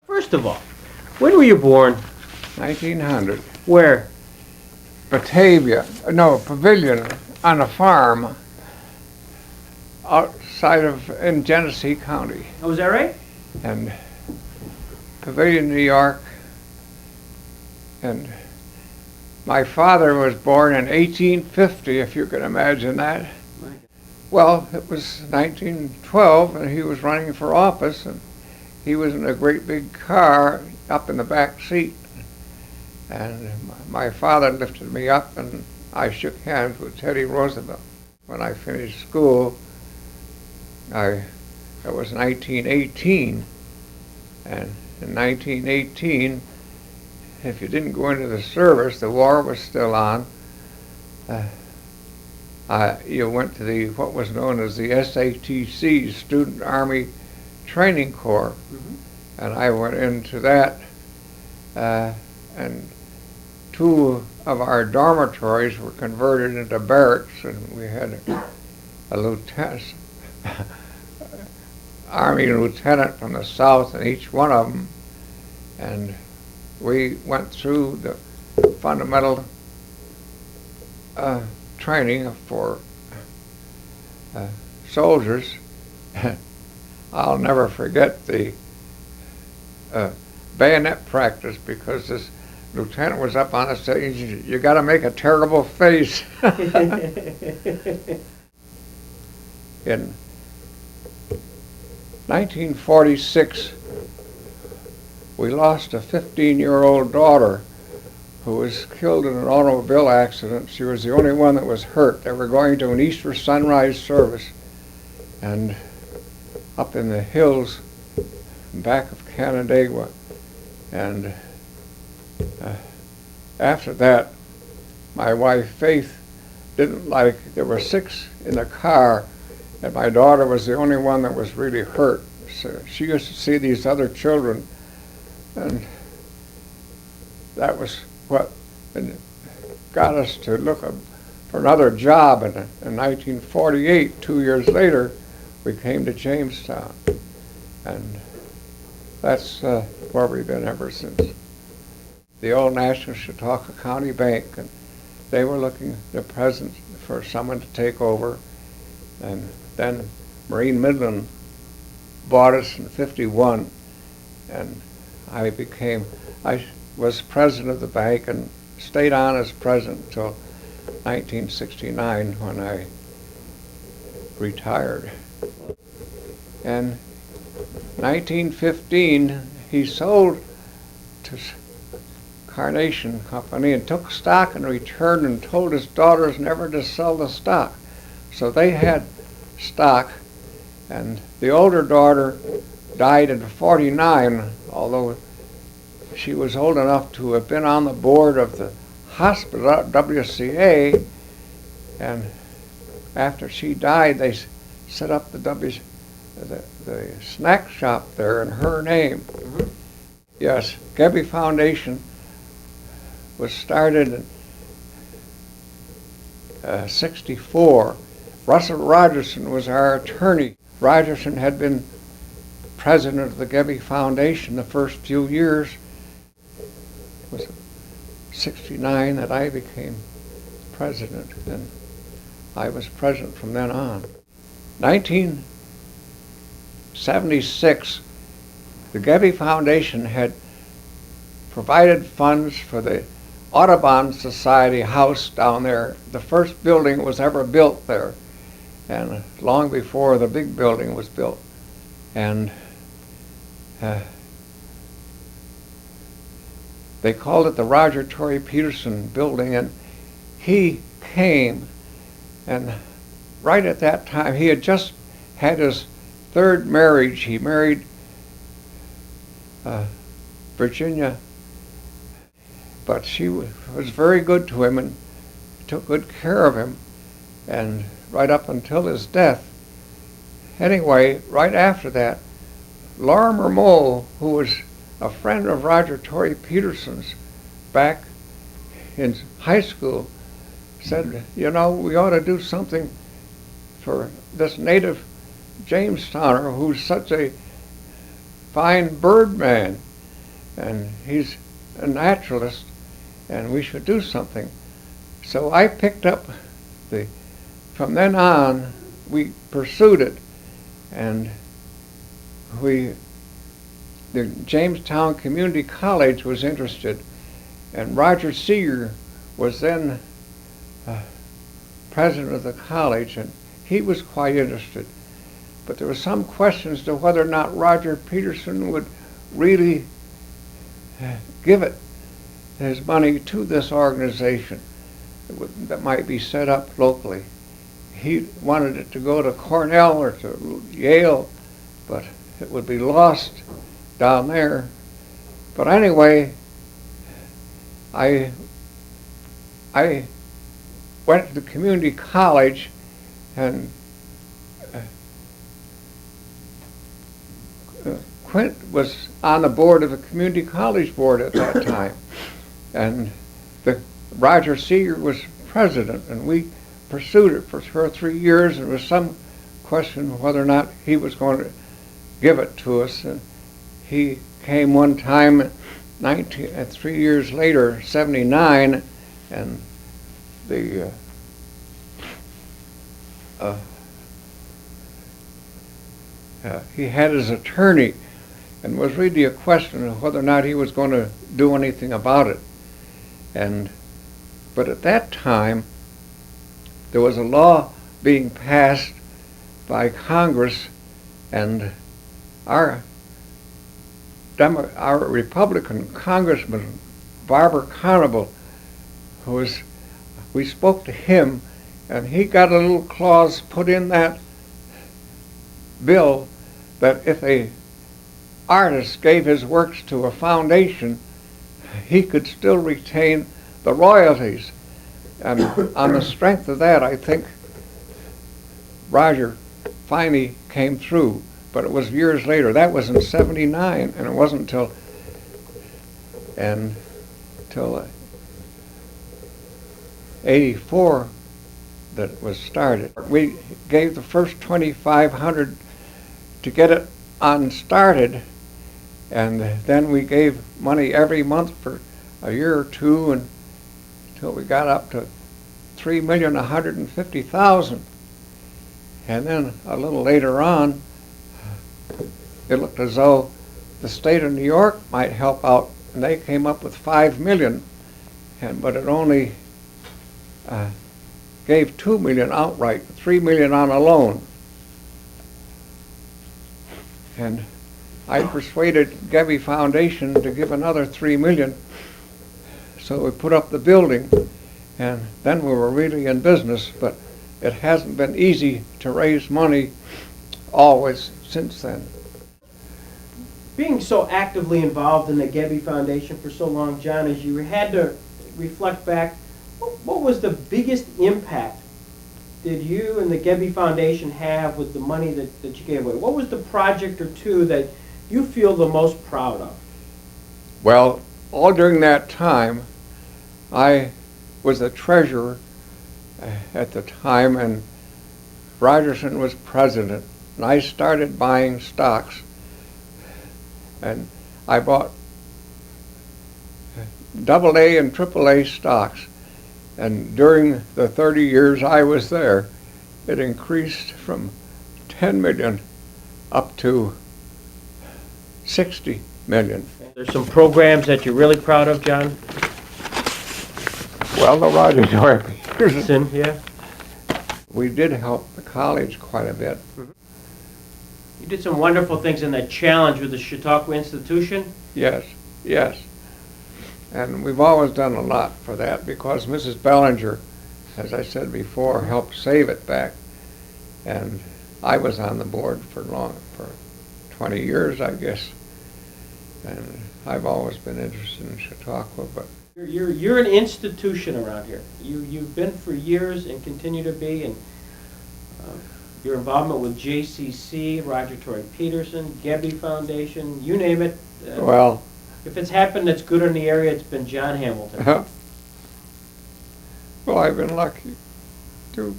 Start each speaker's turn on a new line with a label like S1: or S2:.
S1: First of all, when were you born?
S2: 1900.
S1: Where?
S2: Batavia, no, Pavilion, on a farm outside in Genesee County.
S1: Oh, is that right?
S2: And Pavilion, New York. And my father was born in 1850, if you can imagine that. Well, it was 1912, and he was running for office, and he was in a great big car up in the back seat. And my father lifted me up, and I shook hands with Teddy Roosevelt. When I finished school, it was 1918, and in 1918, if you didn't go into the service, the war was still on. You went to what was known as the SATC, Student Army Training Corps, and I went into that. And two of our dormitories were converted into barracks, and we had a lieutenant, Army lieutenant from the South in each one of them, and we went through the fundamental training for soldiers. I'll never forget the bayonet practice, because this lieutenant was up on the stage. You got to make a terrible face. In 1946, we lost a 15-year-old daughter who was killed in an automobile accident. She was the only one that was hurt. They were going to an Easter sunrise service, and up in the hills back of Canandaigua. And after that, my wife Faith didn't like, there were 6 in the car, and my daughter was the only one that was really hurt. So she used to see these other children, and that was what got us to look for another job. And in 1948, 2 years later, we came to Jamestown, and that's where we've been ever since. The old National Chautauqua County Bank, and they were looking the present for someone to take over, and then Marine Midland bought us in '51, and I was president of the bank and stayed on as president until 1969, when I retired. In 1915, he sold to Carnation Company and took stock in return, and told his daughters never to sell the stock. So they had stock, and the older daughter died in '49, although she was old enough to have been on the board of the hospital at WCA, and after she died, they set up the snack shop there in her name. Yes, Gebby Foundation was started in '64. Russell Rogerson was our attorney. Rogerson had been president of the Gebby Foundation the first few years. It was '69 that I became president, and I was president from then on. 1976, the Gebby Foundation had provided funds for the Audubon Society house down there. The first building was ever built there, and long before the big building was built. And they called it the Roger Tory Peterson Building, and he came, and right at that time, he had just had his 3rd marriage. He married Virginia, but she was very good to him and took good care of him, and right up until his death. Anyway, right after that, Lorimer Moe, who was a friend of Roger Tory Peterson's back in high school, said, you know, we ought to do something for this native Jamestowner who's such a fine bird man. and he's a naturalist, and we should do something. So I picked up from then on, we pursued it, and the Jamestown Community College was interested, and Roger Seeger was then president of the college, and he was quite interested. But there were some questions to whether or not Roger Peterson would really give his money to this organization that might be set up locally. He wanted it to go to Cornell or to Yale, but it would be lost down there. But anyway, I went to the community college, and Quint was on the board of the community college board at that time, and Roger Seeger was president, and we pursued it for 2 or 3 years. There was some question whether or not he was going to give it to us, and he came one time 3 years later, 79, and he had his attorney, and was really a question of whether or not he was going to do anything about it. But at that time, there was a law being passed by Congress, and our Republican Congressman, Barber Conable, we spoke to him, and he got a little clause put in that bill that if a artist gave his works to a foundation, he could still retain the royalties. And on the strength of that, I think Roger finally came through. But it was years later. That was in '79, and it wasn't until 84 that it was started. We gave the first $2,500 to get it started, and then we gave money every month for a year or two until we got up to $3,150,000. And then a little later on, it looked as though the state of New York might help out, and they came up with $5 million, but it only gave $2 million outright, $3 million on a loan. And I persuaded Gebby Foundation to give another $3 million, so we put up the building, and then we were really in business. But it hasn't been easy to raise money always since then.
S1: Being so actively involved in the Gebby Foundation for so long, John, as you had to reflect back, what was the biggest impact did you and the Gebby Foundation have with the money that you gave away? What was the project or two that you feel the most proud of?
S2: Well, all during that time, I was the treasurer at the time, and Rogerson was president, and I started buying stocks, and I bought AA and AAA stocks, and during the 30 years I was there, it increased from 10 million up to 60 million.
S1: There's some programs that you're really proud of, John?
S2: Well, the Roger Dwyer Peterson,
S1: Yeah.
S2: we did help the college quite a bit.
S1: You did some wonderful things in that challenge with the Chautauqua Institution.
S2: Yes, yes. And we've always done a lot for that because Mrs. Bellinger, as I said before, helped save it back. And I was on the board for 20 years, I guess. And I've always been interested in Chautauqua, but
S1: You're an institution around here. You've been for years and continue to be, and your involvement with JCC, Roger Tory Peterson, Gebby Foundation, you name it.
S2: Well,
S1: if it's happened that's good in the area, it's been John Hamilton.
S2: well, I've been lucky to